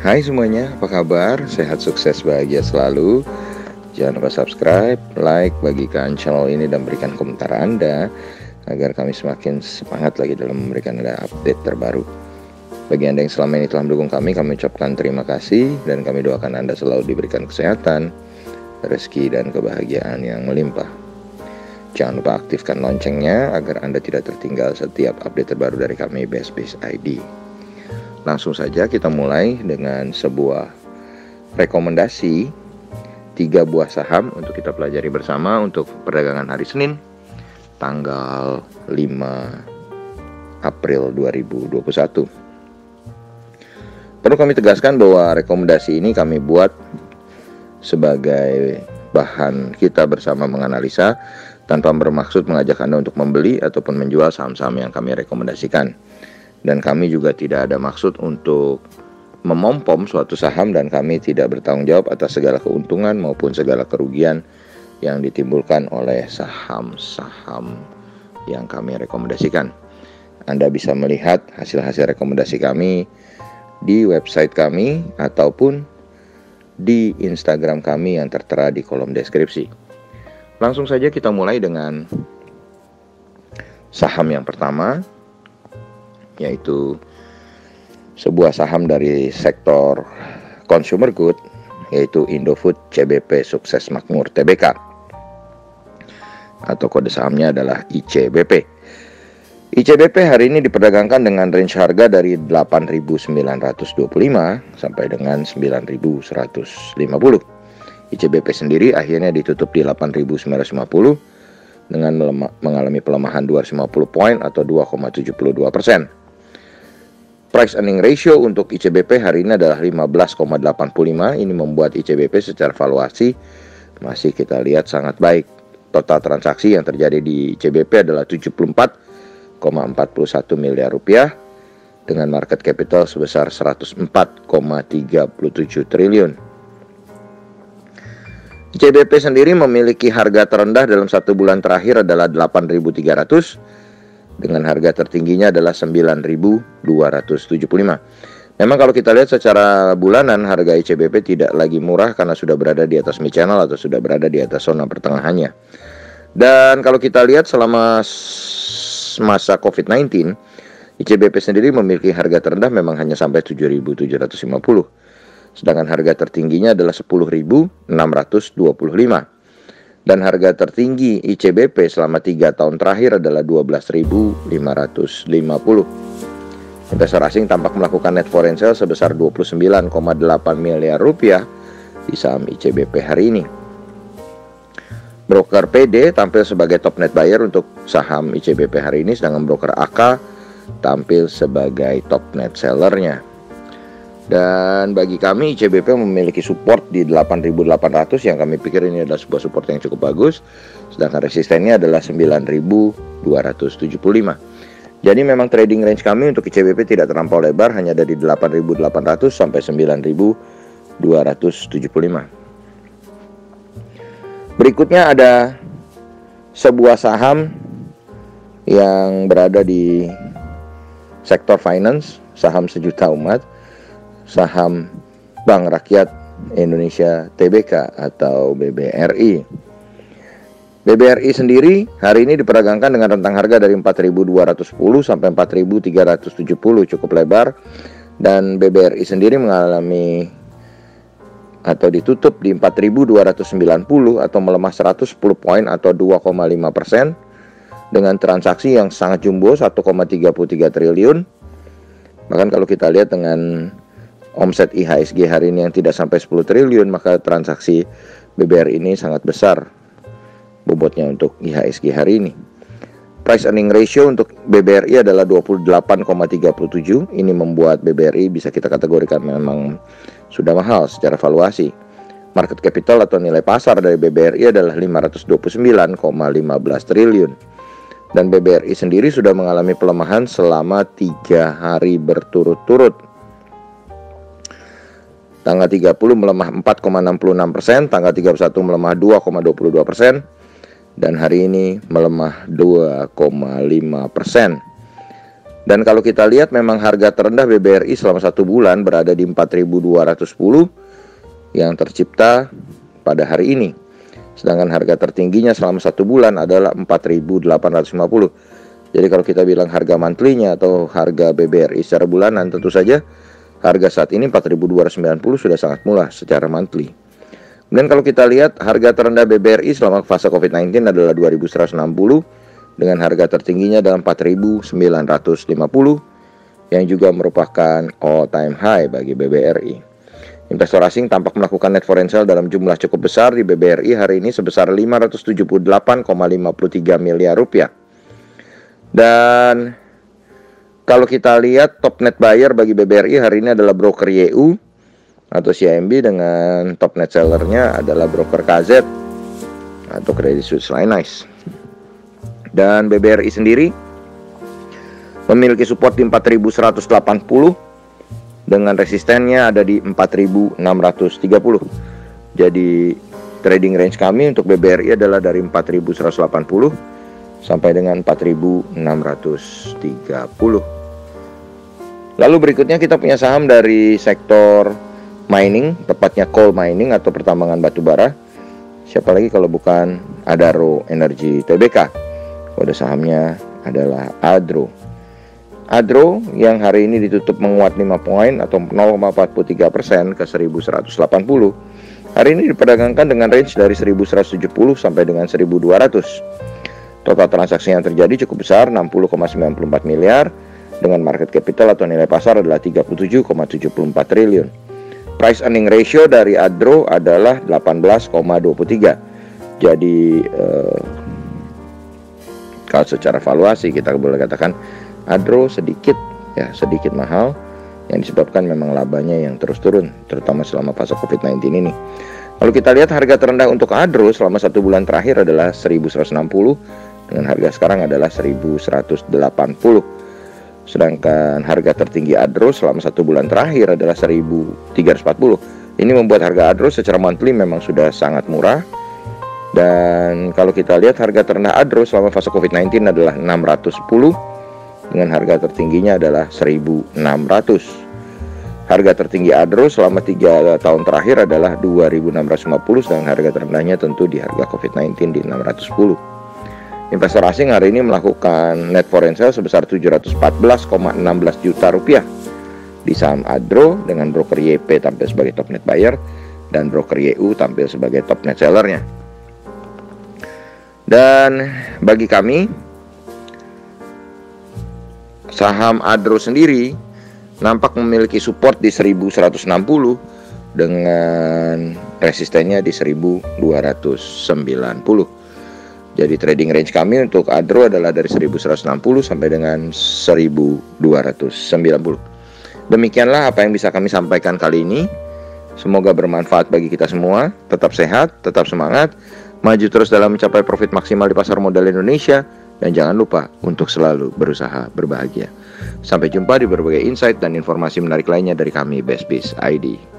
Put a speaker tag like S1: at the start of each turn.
S1: Hai semuanya, apa kabar? Sehat, sukses, bahagia selalu. Jangan lupa subscribe, like, bagikan channel ini dan berikan komentar Anda agar kami semakin semangat lagi dalam memberikan Anda update terbaru. Bagi Anda yang selama ini telah mendukung kami ucapkan terima kasih dan kami doakan Anda selalu diberikan kesehatan, rezeki, dan kebahagiaan yang melimpah. Jangan lupa aktifkan loncengnya agar Anda tidak tertinggal setiap update terbaru dari kami BestBiz ID. Langsung saja kita mulai dengan sebuah rekomendasi 3 buah saham untuk kita pelajari bersama untuk perdagangan hari Senin tanggal 5 April 2021. Perlu kami tegaskan bahwa rekomendasi ini kami buat sebagai bahan kita bersama menganalisa tanpa bermaksud mengajak Anda untuk membeli ataupun menjual saham-saham yang kami rekomendasikan. Dan kami juga tidak ada maksud untuk memompom suatu saham dan kami tidak bertanggung jawab atas segala keuntungan maupun segala kerugian yang ditimbulkan oleh saham-saham yang kami rekomendasikan. Anda bisa melihat hasil-hasil rekomendasi kami di website kami ataupun di Instagram kami yang tertera di kolom deskripsi. Langsung saja kita mulai dengan saham yang pertama, yaitu sebuah saham dari sektor consumer good, yaitu Indofood CBP Sukses Makmur Tbk, atau kode sahamnya adalah ICBP. ICBP hari ini diperdagangkan dengan range harga dari 8.925 sampai dengan 9.150. ICBP sendiri akhirnya ditutup di 8.950 dengan mengalami pelemahan 250 poin atau 2,72%. Price earning ratio untuk ICBP hari ini adalah 15,85. Ini membuat ICBP secara valuasi masih kita lihat sangat baik. Total transaksi yang terjadi di ICBP adalah 74,41 miliar rupiah dengan market capital sebesar 104,37 triliun. ICBP sendiri memiliki harga terendah dalam 1 bulan terakhir adalah 8.300 dengan harga tertingginya adalah 9.275. Memang kalau kita lihat secara bulanan harga ICBP tidak lagi murah karena sudah berada di atas mid channel atau sudah berada di atas zona pertengahannya. Dan kalau kita lihat selama masa COVID-19, ICBP sendiri memiliki harga terendah memang hanya sampai 7.750. Sedangkan harga tertingginya adalah 10.625. Dan harga tertinggi ICBP selama 3 tahun terakhir adalah 12.550. Investor asing tampak melakukan net foreign sale sebesar 29,8 miliar rupiah di saham ICBP hari ini. Broker PD tampil sebagai top net buyer untuk saham ICBP hari ini, sedangkan broker AK tampil sebagai top net sellernya. Dan bagi kami ICBP memiliki support di 8.800 yang kami pikir ini adalah sebuah support yang cukup bagus. Sedangkan resistennya adalah 9.275. Jadi memang trading range kami untuk ICBP tidak terlampau lebar, hanya dari 8.800 sampai 9.275. Berikutnya ada sebuah saham yang berada di sektor finance, saham sejuta umat, saham Bank Rakyat Indonesia Tbk atau BBRI. BBRI sendiri hari ini diperdagangkan dengan rentang harga dari 4.210 sampai 4.370, cukup lebar. Dan BBRI sendiri mengalami atau ditutup di 4.290 atau melemah 110 poin atau 2,5% dengan transaksi yang sangat jumbo 1,33 triliun. Bahkan kalau kita lihat dengan omset IHSG hari ini yang tidak sampai 10 triliun, maka transaksi BBRI ini sangat besar bobotnya untuk IHSG hari ini. Price earning ratio untuk BBRI adalah 28,37. Ini membuat BBRI bisa kita kategorikan memang sudah mahal secara valuasi. Market capital atau nilai pasar dari BBRI adalah 529,15 triliun. Dan BBRI sendiri sudah mengalami pelemahan selama 3 hari berturut-turut. Tanggal 30 melemah 4,66%, tanggal 31 melemah 2,22%, dan hari ini melemah 2,5%. Dan kalau kita lihat memang harga terendah BBRI selama 1 bulan berada di 4.210 yang tercipta pada hari ini. Sedangkan harga tertingginya selama 1 bulan adalah 4.850. Jadi kalau kita bilang harga monthly-nya atau harga BBRI secara bulanan, tentu saja harga saat ini 4.290 sudah sangat murah secara monthly. Kemudian kalau kita lihat harga terendah BBRI selama fase COVID-19 adalah 2.160 dengan harga tertingginya adalah 4.950 yang juga merupakan all time high bagi BBRI. Investor asing tampak melakukan net foreign sale dalam jumlah cukup besar di BBRI hari ini sebesar 578,53 miliar rupiah. Dan kalau kita lihat top net buyer bagi BBRI hari ini adalah broker YU atau CIMB, dengan top net sellernya adalah broker KZ atau Credit Suisse Lyonnais. Dan BBRI sendiri memiliki support di 4.180 dengan resistennya ada di 4.630. Jadi trading range kami untuk BBRI adalah dari 4.180 sampai dengan 4.630. Lalu berikutnya kita punya saham dari sektor mining, tepatnya coal mining atau pertambangan batu bara. Siapa lagi kalau bukan Adaro Energy Tbk. Kode sahamnya adalah Adro. Adro yang hari ini ditutup menguat 5 poin atau 0,43% ke 1180. Hari ini diperdagangkan dengan range dari 1170 sampai dengan 1200. Total transaksi yang terjadi cukup besar, 60,94 miliar, dengan market capital atau nilai pasar adalah 37,74 triliun. Price earning ratio dari Adro adalah 18,23. Jadi kalau secara valuasi kita boleh katakan Adro sedikit mahal, yang disebabkan memang labanya yang terus turun, terutama selama fase COVID-19 ini. Lalu kita lihat harga terendah untuk Adro selama 1 bulan terakhir adalah 1160, dengan harga sekarang adalah 1180. Sedangkan harga tertinggi Adro selama 1 bulan terakhir adalah 1340. Ini membuat harga Adro secara monthly memang sudah sangat murah. Dan kalau kita lihat harga terendah Adro selama fase COVID-19 adalah 610, dengan harga tertingginya adalah 1600. Harga tertinggi Adro selama 3 tahun terakhir adalah 2650, dan harga terendahnya tentu di harga COVID-19 di 610. Investor asing hari ini melakukan net foreign sale sebesar 714,16 juta rupiah di saham Adro, dengan broker YP tampil sebagai top net buyer dan broker YU tampil sebagai top net sellernya. Dan bagi kami, saham Adro sendiri nampak memiliki support di 1160 dengan resistennya di 1290. Jadi trading range kami untuk Adro adalah dari 1160 sampai dengan 1290. Demikianlah apa yang bisa kami sampaikan kali ini. Semoga bermanfaat bagi kita semua. Tetap sehat, tetap semangat, maju terus dalam mencapai profit maksimal di pasar modal Indonesia, dan jangan lupa untuk selalu berusaha berbahagia. Sampai jumpa di berbagai insight dan informasi menarik lainnya dari kami, Best Biz ID.